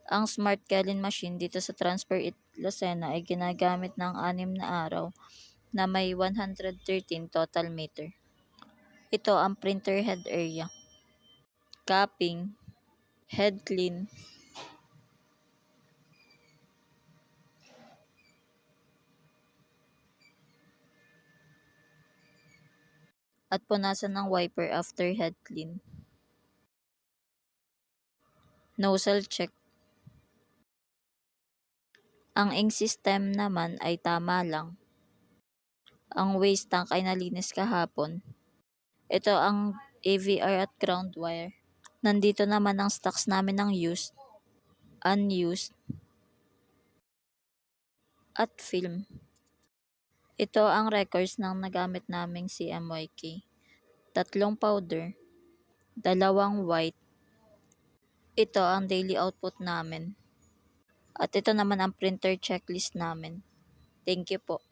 Ang Smart Gallon Machine dito sa Transfer It Lucena ay ginagamit ng 6 na araw na may 113 total meter. Ito ang printer head area, capping, head clean, at punasan ng wiper after head clean. Nozzle check. Ang ink system naman ay tama lang. Ang waste tank ay nalinis kahapon. Ito ang AVR at ground wire. Nandito naman ang stocks namin ng used, unused, at film. Ito ang records ng nagamit naming CMYK. 3 powder, 2 white. Ito ang daily output namin. At ito naman ang printer checklist namin. Thank you po.